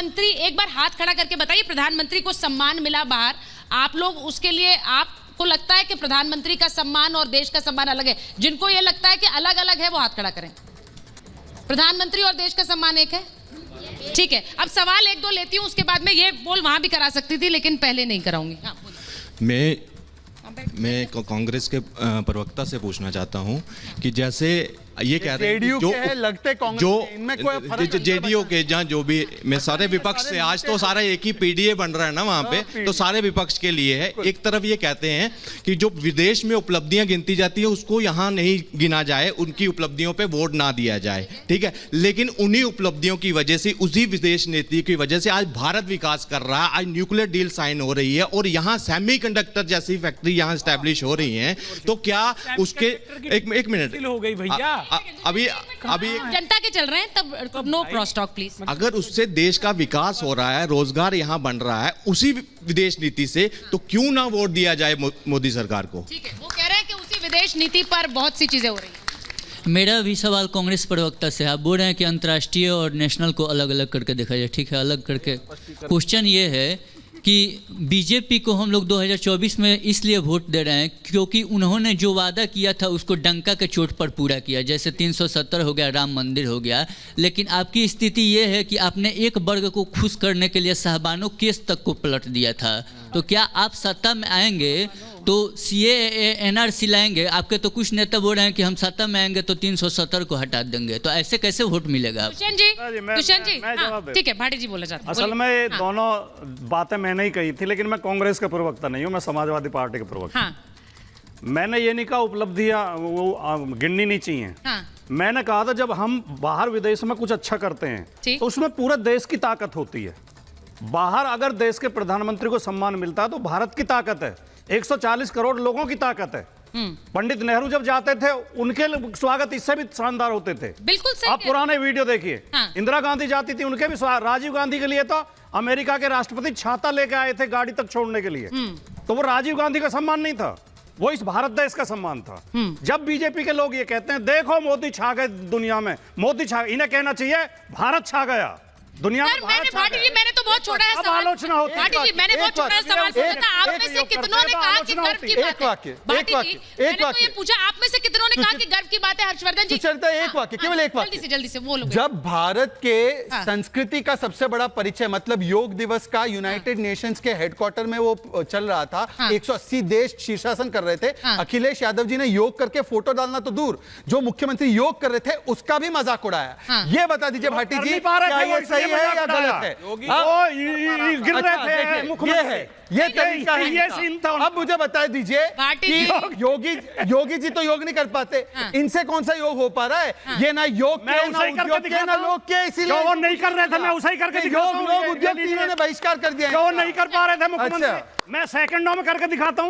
प्रधानमंत्री, एक बार हाथ खड़ा करके बताइए, प्रधानमंत्री को सम्मान मिला बाहर, आप लोग उसके लिए, आपको लगता है कि प्रधानमंत्री का सम्मान और देश का सम्मान अलग है? जिनको ये लगता है कि अलग अलग है वो हाथ खड़ा करें। प्रधानमंत्री और देश का सम्मान एक है? ठीक है, अब सवाल एक दो लेती हूं, उसके बाद में ये बोल वहां भी करा सकती थी लेकिन पहले नहीं कराऊंगी। हाँ, मैं कांग्रेस के प्रवक्ता से पूछना चाहता हूं कि जैसे ये कह रहे हैं जो लगते जो जेडीयू के जहाँ जो भी मैं सारे विपक्ष से, आज तो सारा एक ही पीडीए बन रहा है ना वहाँ पे, तो सारे विपक्ष के लिए है। एक तरफ ये कहते हैं कि जो विदेश में उपलब्धियां गिनती जाती है उसको यहाँ नहीं गिना जाए, उनकी उपलब्धियों पे वोट ना दिया जाए, ठीक है, लेकिन उन्हीं उपलब्धियों की वजह से, उसी विदेश नीति की वजह से आज भारत विकास कर रहा है। आज न्यूक्लियर डील साइन हो रही है और यहाँ सेमीकंडक्टर जैसी फैक्ट्री यहाँ स्टैब्लिश हो रही है। तो क्या उसके एक मिनट हो गई भैया, अभी जनता के चल रहे हैं, तब नो क्रॉस टॉक प्लीज। अगर उससे देश का विकास हो रहा है, रोजगार यहाँ बन रहा है उसी विदेश नीति से, तो क्यों ना वोट दिया जाए मोदी सरकार को? ठीक है, वो कह रहे हैं कि उसी विदेश नीति पर बहुत सी चीजें हो रही हैं। मेरा भी सवाल कांग्रेस प्रवक्ता से, आप बोल रहे हैं कि अंतर्राष्ट्रीय और नेशनल को अलग अलग करके देखा जाए, ठीक है, अलग करके। क्वेश्चन ये है कि बीजेपी को हम लोग 2024 में इसलिए वोट दे रहे हैं क्योंकि उन्होंने जो वादा किया था उसको डंका के चोट पर पूरा किया, जैसे 370 हो गया, राम मंदिर हो गया। लेकिन आपकी स्थिति ये है कि आपने एक वर्ग को खुश करने के लिए शाहबानो केस तक को पलट दिया था। तो क्या आप सत्ता में आएंगे तो CAA NRC लाएंगे? आपके तो कुछ नेता बोल रहे हैं कि हम सत्ता में आएंगे तो 370 को हटा देंगे, तो ऐसे कैसे वोट मिलेगा? दुष्यंत जी, ठीक है, भाटी जी बोला चाहते हैं। असल में दोनों बातें मैंने ही कही थी, लेकिन मैं कांग्रेस का प्रवक्ता नहीं हूं, मैं समाजवादी पार्टी का प्रवक्ता। मैंने ये नहीं कहा उपलब्धियां वो गिननी नहीं चाहिए। मैंने कहा था जब हम बाहर विदेश में कुछ अच्छा करते हैं तो उसमें पूरे देश की ताकत होती है। बाहर अगर देश के प्रधानमंत्री को सम्मान मिलता है तो भारत की ताकत है, 140 करोड़ लोगों की ताकत है। पंडित नेहरू जब जाते थे उनके स्वागत इससे भी शानदार होते थे। बिल्कुल सही। आप पुराने वीडियो देखिए, इंदिरा गांधी जाती थी उनके भी राजीव गांधी के लिए तो अमेरिका के राष्ट्रपति छाता लेके आए थे गाड़ी तक छोड़ने के लिए, तो वो राजीव गांधी का सम्मान नहीं था, वो इस भारत देश का सम्मान था। जब बीजेपी के लोग ये कहते हैं देखो मोदी छा गए दुनिया में, मोदी छा, इन्हें कहना चाहिए भारत छा गया दुनिया में। भाटी जी, मैंने तो बहुत छोड़ा है सवाल। आलोचना होती है। भाटी जी, मैंने बहुत छोड़ा है सवाल पूछा था, आप में से कितनों ने कहा कि गर्व की बात है? भाटी जी, मैंने तो ये पूछा, आप में से कितनों ने कहा कि गर्व की बात है? हर्षवर्धन जी, चलता है एक वाक्य, केवल एक वाक्य, जल्दी से बोलो। जब भारत के संस्कृति का सबसे बड़ा परिचय, मतलब योग दिवस का यूनाइटेड नेशंस के हेडक्वार्टर में वो चल रहा था, 180 देश शीर्षासन कर रहे थे, अखिलेश यादव जी ने योग करके फोटो डालना तो दूर, जो मुख्यमंत्री योग कर रहे थे उसका भी मजाक उड़ाया। ये बता दीजिए भाटी जी, क्या ये सही है या गलत है? गिर रहे थे, ये तरीका है, ये सीन था। अब मुझे बता दीजिए कि योगी जी तो योग नहीं कर पाते, इनसे कौन सा योग हो पा रहा है? ये ना योग के, ना उद्योग के, ना लोग के, इसीलिए वो नहीं कर रहे थे, मैं उसे ही करके योग लोग उद्योग ने बहिष्कार कर दिया, जो नहीं कर पा रहे थे मुख्यमंत्री, मैं सेकंडों में करके दिखाता हूँ।